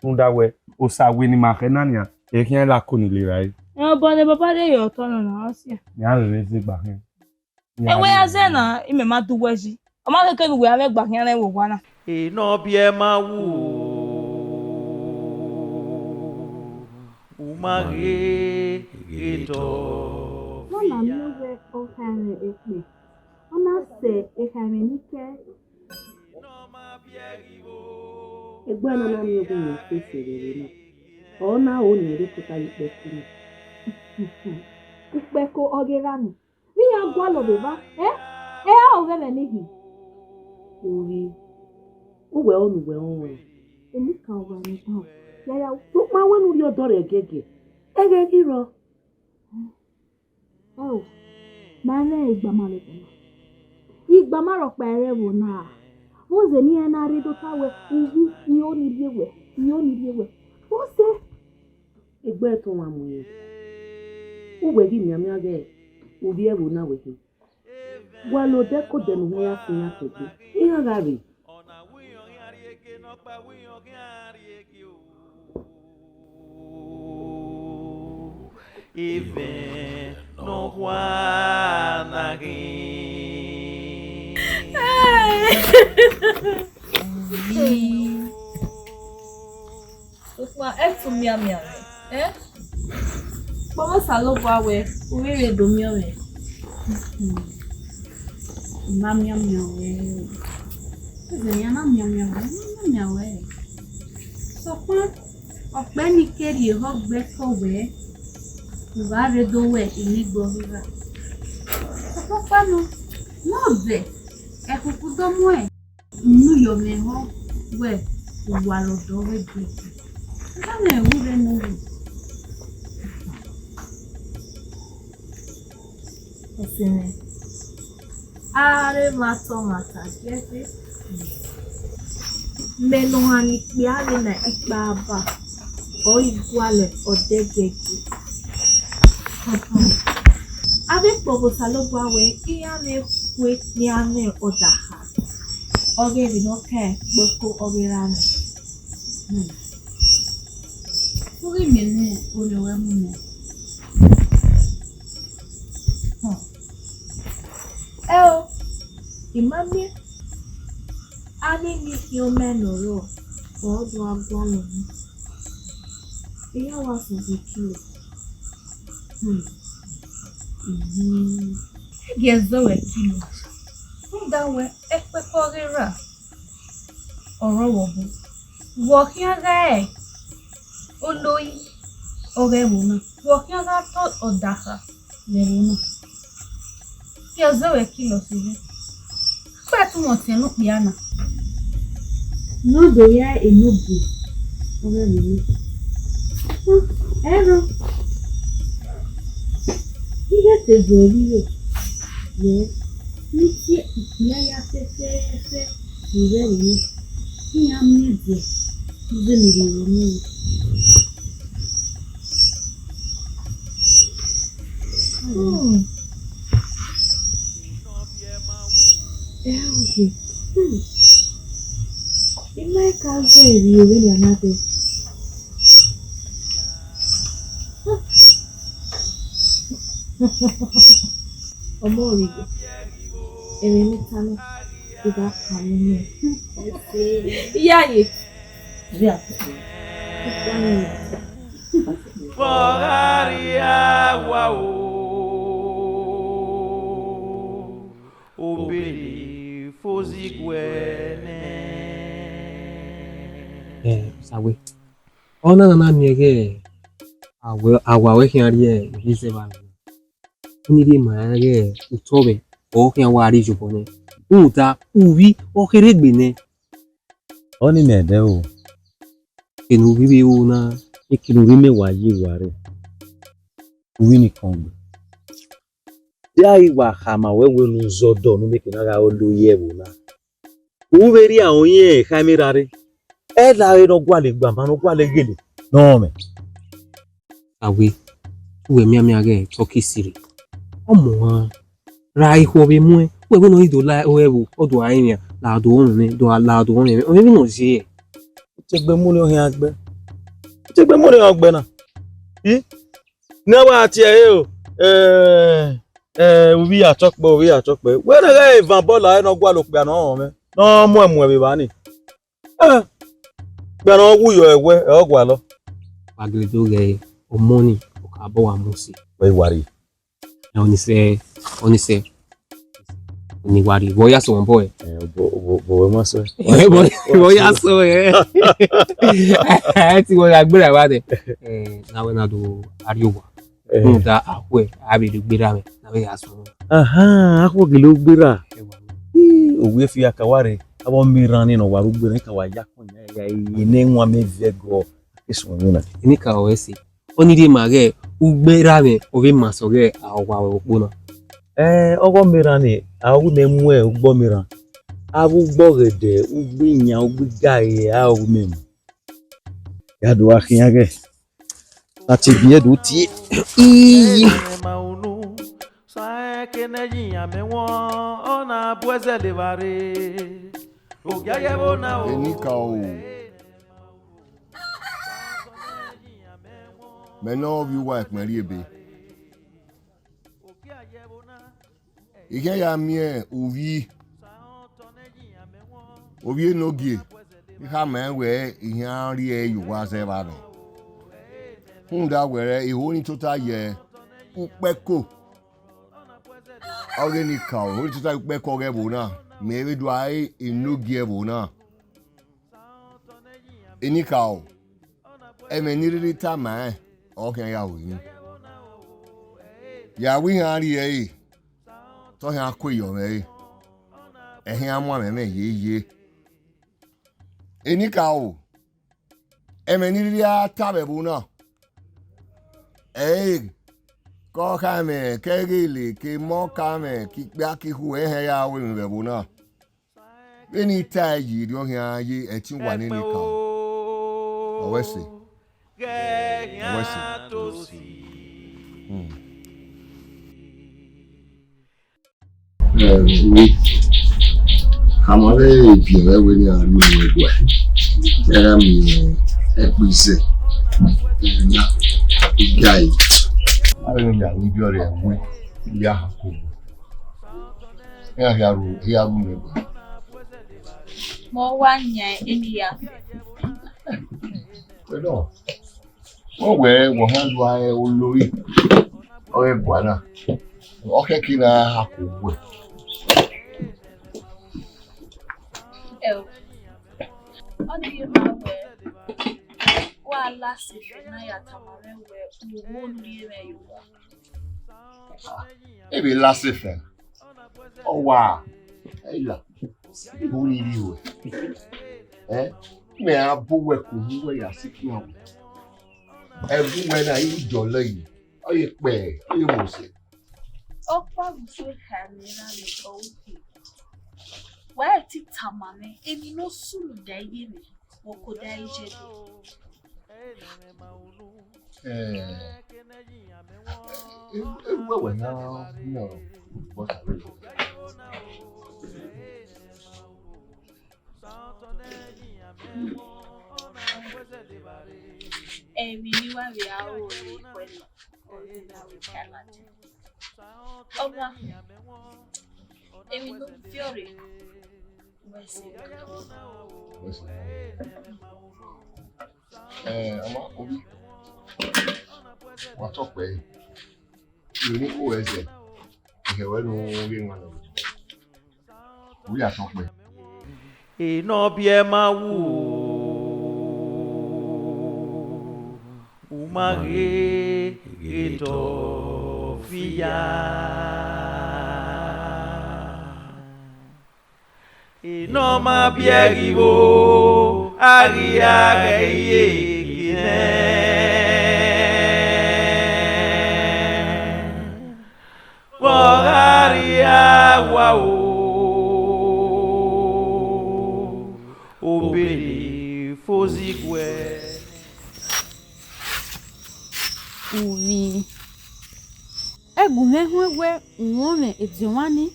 unda we o sa we ni ma ke na ni e kin lakoni le rai e bo ne baba de yo to na asia ni an le se gba hin e we ya ze na ime ma du weji o ma keke ni we ame gba hin na wo wa na E no bie ma wu. Umage eto. Mama mi we o kare ekpe. Ona se e kare nike. Egbe na na mi ogun mo se serere na. Ona o ni re puta ipe kini. Ikpe ko ogerani. Mi ya gwa lo beba. A o ve nihi. Ori. Uwe onu we onwe. Emi ka wa ni pa. Ya tu ma wenu ri odore gege. Ege giro. Oh. Mane igba male ko. Igba maro pere wo na. Wo ze ni na ri do tawe uhu ni o ni biewe. Wo se Egbe to wa mu ye. Uwe gi mi age. Ubi e wo na we gi. Wa lo de ko de nu ya sin ya tete. Iya gari. Even no wanagi. Ukma etu mia Bomo salo gwa we, uwere do mia we. Mia we. Ze na mia we. So kwa ọ̀pẹ ni keri ho gbe ko we. Ugare do we inigbo viva. Papa no. No de. E kukudo mo e. Nu yo me ho we uwalo do we gbe. Na me wure no we. Osine. Are matomata jefe. Melohani piale na ikbaba. O iguale odegege. Ave pogosa lo gwawe iya me kwe ni ane odaha. Oge bi no ke gboko oge rane. Uri mene olewe mune. Eo, imamie. Ani ni ki o menoro. Odo agwalo ni. Iya wa fuzi kilo. Gezowe kilo. Ndawe ekpekorira. Ọ̀rọ̀ wobu. Wo kiaga e. Oloi. Oge muna. Wo kiaga to odaha. Leruna. Gezowe kilo sibe. Kwa tu mo tenu piana. No do ya Enogie. Oge muna. Ero. Ile te zoriyo. Ye. Niti ìpìlẹ̀ ya fẹ́fẹ́fẹ́ ìrẹ́ ìwé kí a méje ìgbénìrì ìrònú. Oge. Ilé ẹ̀ka jẹ́ èrè ìwé ní ànábẹ́. Ọmọ òrìgbò. Èrè níta náà ti bá kà nínú ẹ̀. Ìyá yìí. Rí àpẹẹrẹ. Fogaria wao obeli fozigwene. Sawe. Ona na miege. Awa hiarie hize bana. Niri maage utobe o kan wari jubone. Uta uwi o keregbene. Oni mede o. Enu bibi una Ikinubi mewa yi ware. Uwi ni kongbe. Dia iwa hama wewe nuzodo no meke naga oluye wona. Uweri awon yen kamirare. E la no gwale gba ma no gwale gele. No me. Sawe. Uwe miage toki siri. Omo ra iho be mu e. Wewe no ido la oebu odo ainia la do onu ni do la do onu. O mi no se. Tegbe mu ni ohin agbe. Tegbe mo ni ogbe na. Na wa ti e o. Ubi atokpo. We na ga Van Bola no gwa lo pe na o me. No mu emu e be ba ni. Gba na wu yo ewe e ogwa lo. Agile do ge o money o ka bo wa musi. We wari. Na oni se ni wari boya so on boy. Bo mo so. Boya so ti wo agbera wa de. Na we na do ariwa. Da akwe abi do gbera me na we aso. Akwo gele ogbera. Owe fi akaware abo miran ni no waru gbera ka wa yakun ya ine nwa me vego iso nuna. Ni ka o esi. Oni di mage ugbera me obi masoge awa opona. Ogo miran ni awu ne mu e ugbo miran. Awu gbogede ugbiyan ugbigaye awu mem. Ya do akhiyage. Ati biye do ti. Iyi. Sa keneji amewo ona bueze levare. Ogiaye bona o. Enika o. Meno bi wa ekmeri ebe. Ige ya mie ovi Enogie. Iha mewe ihe ri e yuwa ze ba ni. Hunda were iho ni tota ye upeko. Organika o ni tota upeko ge bona. Mewe do ai Enogie bona. Enika o. Emeniri ta ma o kan ya wo yin. Ya we hari eh. To ha koyo me. Ehin amwa me ye. Enika o. Emeni ya tabebu na. Ko kame kegele ke mo kame ki gba ki hu ya we me bebu na. Beni ta yi ri ohun aye etin wa ni nika. Owese. Amore bien we ni aru egwa. Era mi epise. Na guy. Are mi ani bi ore egwe. Ya hako. Ya ru me. Mo wa nya eni ya. Pero wọ́n wọ́n hàn lọ ayé olórí ọ̀rẹ́ buhari ọ̀kẹ́ kí na àkókò ẹ̀. Ọdún yìí máa wẹ̀ wá lásìkò náà yàtọ̀ máa wẹ̀ owó lórí rẹ̀ yòówá. Ebi lásìfẹ̀ ọwà ẹ̀yà ìbò ní ìlú ẹ̀ mẹ́ abówẹ̀ kò ní wẹ̀yà sí kí wọ́n wẹ̀. Everywhere na you jolly. Oye pẹ, oye mo se. Ọ̀pọ̀ àgùsọ ìhàlẹ́ra lè ọ̀hún. Wẹ́ẹ̀ ti tàmà mi, èmi ló sùn dá iye mi, wọn kò dá iṣẹ́ dé. Ewúwẹ̀wẹ̀ náà bọ́sà lórí. Èmi ni wà rí àwọn orí pẹ̀lú ordinary challenge. Ọba, èmi ló fi ọ̀rẹ́ wẹ̀sẹ̀ ọmọ orí wà tọ́pẹ́ ìlú ní kó ẹsẹ̀ ìhẹ̀wẹ́ ló rí wọn lọ. Orí àtọ́pẹ́. Iná bí ẹ máa wù ó máa rí ètò fìyà. Iná máa bí ẹ rí wo àríyá rẹ̀ yé kìnnẹ́. Wọ́n àríyá wà o. Obele fozigwe uvi egumehwe nwome ediwani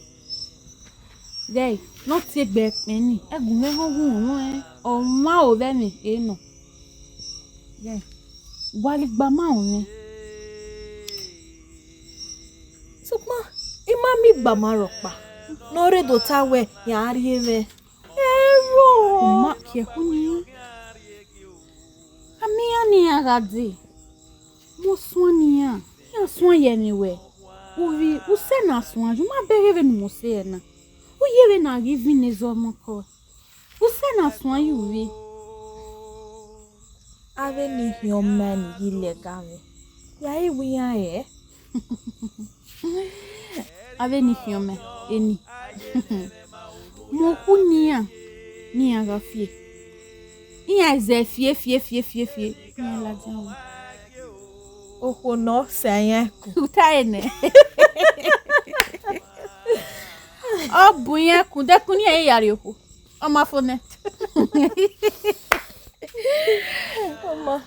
dei no ti gbe peni egumehwe nwome oma ove mi eno dei wali gba ma oni sukma imami gba ma ropa no redo tawe ya ari eve Uma que ruim. A minha nia gadi. Moçonia. Minha sonha niwe. Uvi, você na sonha, uma bereve no você na. O yeve na give nezo moko. Você na sonha uvi. Ave ni human ilegame. Ya ewi ya e. Ave ni human eni. Mokunia. Ni aga fie. Iya ze fie. Ni la jawo. Oko no sanya ku. Utaene. Obunya ku de ku ni e yari oku. Oma fone. Oma.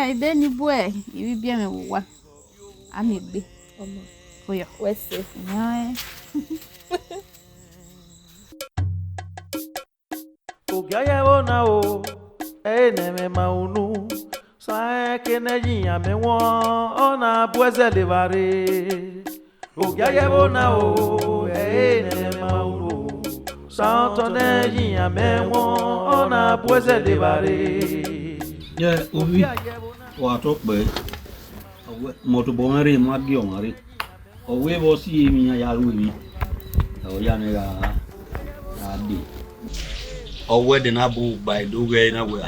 Ide ni bue, ibi bi me wa. Ami gbe. Oma. Koyo. Wese. Yeah. Ogiayewo na o eneme maunu sa keneji amewo ona bueze devare. Ogiayewo na o eneme maunu sa toneji amewo ona bueze devare. Yeah, ovi wa tokpe moto bomere magi omari owe bo si mi ya ruwi o ya ne ga adi owe de na bu by do we na we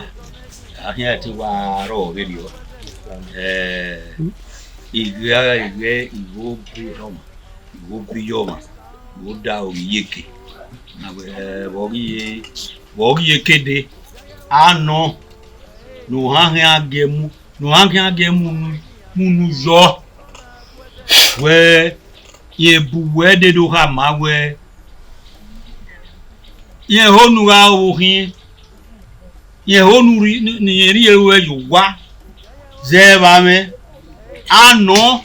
ahia ti wa ro video igwe iwo biyoma iwo da oyeke na wogi kede ano no hange agemu munu yo we ye buwe de do ha ma we ye honu ga ohin ye honu ni ri ewe yuwa ze ba me ano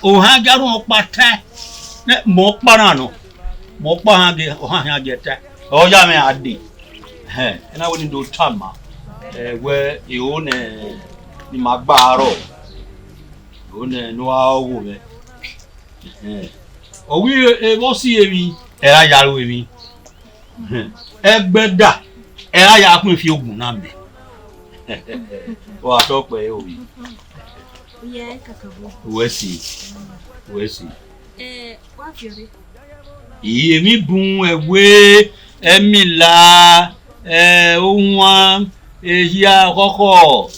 o ha ga ru pata mo para no mo pa hange o hange ta o ya me ade na woni do tama we e o ne ni magbaro o ne no a wo me o wi e bo si emi e ra ya ro emi egbeda e ra ya pin fi ogun na me o a to pe o wi Ye kakabo. we si Wa fiore. Emi bun ewe emila ohun eya koko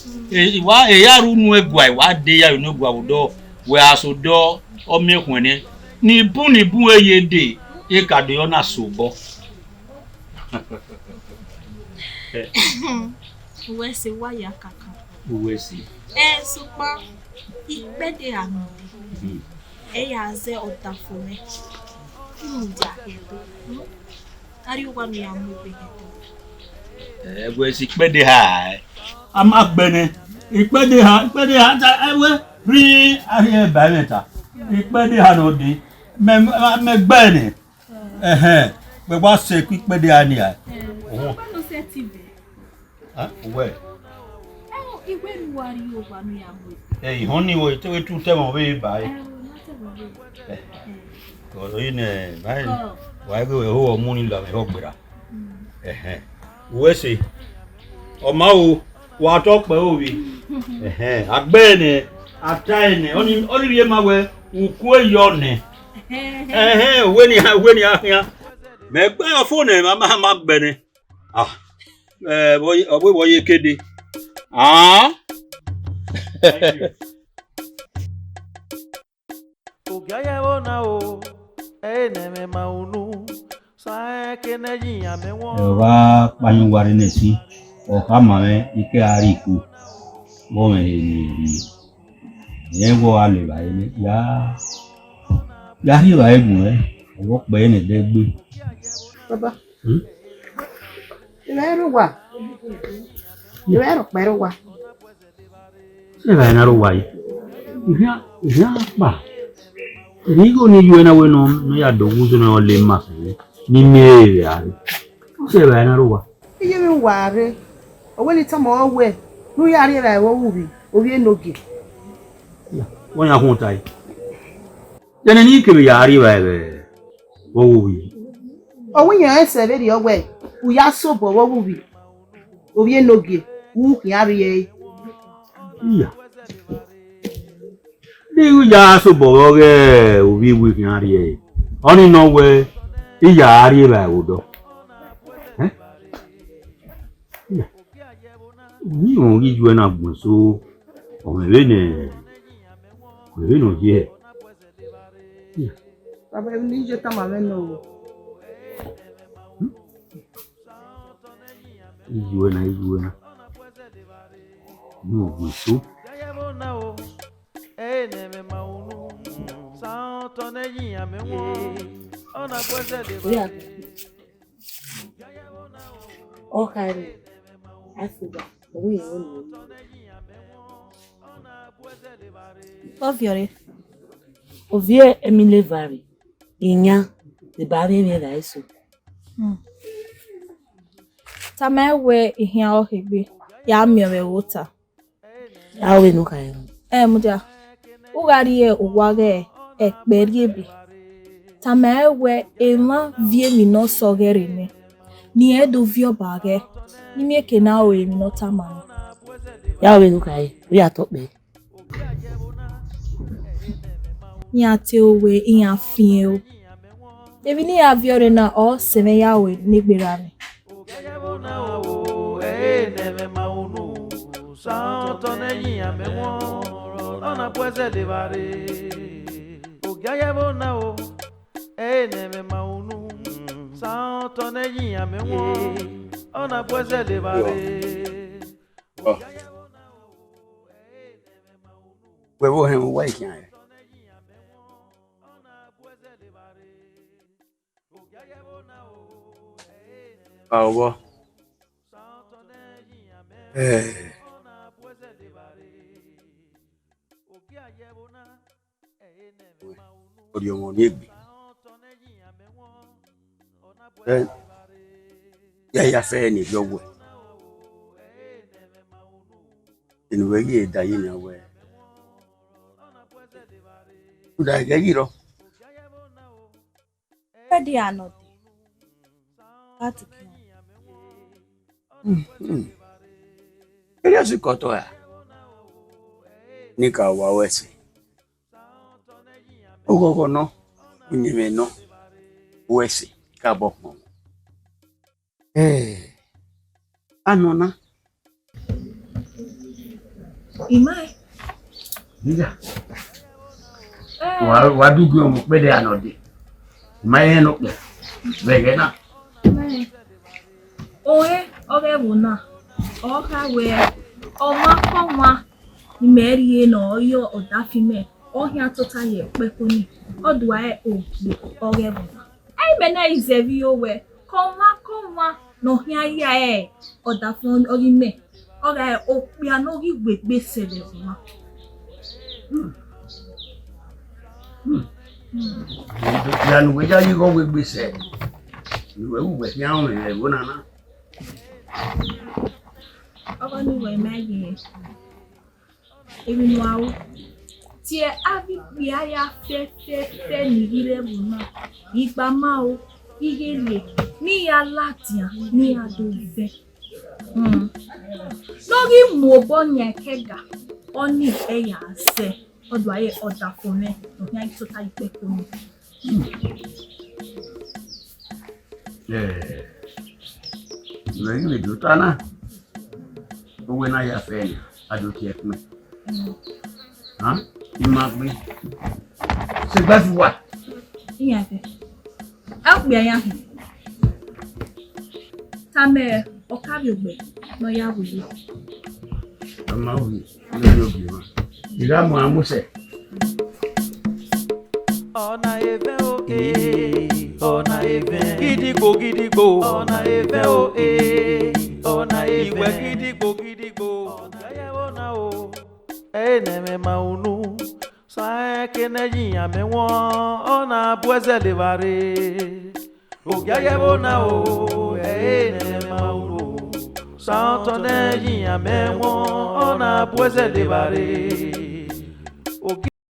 wa eya runu egwa wa de ya inu egwa odo we asodo omekun ni bun eyede e kado yo na sobo We se wa ya kaka. we si Supa ipede anode. Ya ze otafome. Nja hedo. Ari wa mi amube hedo. we si pede ha amagbene ipede ha ta ewe ri ari e ba meta ipede ha no di me gbene we wa se ipede ha ni a No se tibe. we Igwe nuwari oba mi amube. Ihoni wo te tu te mo be ba ko ine bai wa go ho mu ni la me ho gbera we se o ma o wa to pe o wi agbe ni ata ni oni ri ma we uku eyo ni we ni ahia me gbe phone ma gbe ni bo ye kede Ogiayewo na o eneme maunu sa keneji amewo wa panyu wari nesi o kama me ike ariku bo me ni yego ale ba ni ya ri ba egun o pe ni de gbe Baba. Iwero wa. Iwero pero wa. Se va na ro wa yi ya pa Rigo ni yuena no ya dogu so no le ma ni me ya se ba na ruwa Iye mi ware. Owe ni tamo owe. Nu ya ri ra wo wubi. Obi enogie. won ya kun tai jene ni ke ya ri ba be wo wubi Owe yan ese be ri owe. Uya sobo wo wubi. Obi enogie. Wu ki ari e. ya ni ya so bo ge obi wi ki ari e oni no we ya ri ba wo do ni won ri ju na gun so o me no je Baba ni je tama me no. Ijuena no gun so eneme maunu sa toneji amewo ona kwese de Yeah. Okay. Asuba. We only. Wa fiore. Ovie Emile Vary. Inya the baby me da iso. Tama we ihia ohegbe. Ya miewe wota. Awe no kai. Mudia. Ugari uwage ekberiebe. Tama we ema vie mi no sogere me. Ni edo vio bage. Ni me kena o emi no tama. Yawe no kai. We are top me. Ni ate owe in afie o. Ebi ni aviore na o seme yawe ni gberame. eneme maunu sa toneji amewo ona ona puede llevar ogia bona o neme maunu santo neji amewo ona puede llevar Huevo en un guay que hay. Agua. Odio mo ni egbe. Ya fe ni yo we. Inu we ye da yin na we. Uda ge giro. Ready or not? That's okay. Quería su coto ya. Ni ka wa wesi. Ogogo no. Unyime no. Wesi ka bokmo. Anona. Imai. Diga. Wa dugu mo pe de anode. Imai no pe. Bege na. Oe, oge bụ na ọha wee ọnwa imerie na ọyọ ọdafime ọhịa tụta ya ekpekoni ọdụ anyị ogbe oge bụ na anyị mena izevi owe kọnwa na ọhịa ya ọdafime ọgime ọga okpia n'oge igwe gbesere ọma Ya no we ya you go we gbese. We ya o me wo na na. Ọba ni wee mee ebi nu awo tie abi bia ya fe ni ire bu na igba ma o iye le ni ya latia ni ya do ve lórí mo bo nya kega oni e ya se odo aye oda fún me nya to ta ipe ko ni Le do ta na. Owe na ya fe ni adoki e fún. Imagbe. Se gba fi wa. Iya fe. Akpi aya fi. Tame okabi ogbe no ya wuyi. Ama wi ni obi ma. Ira mo amuse. Ona eve o ona eve gidigbo ona eve o ona eve iwe gidigbo ya ona o neme maunu sa keneji amewo ona puede llevar ogia ya ona o neme maunu santo neji amewo ona puede llevar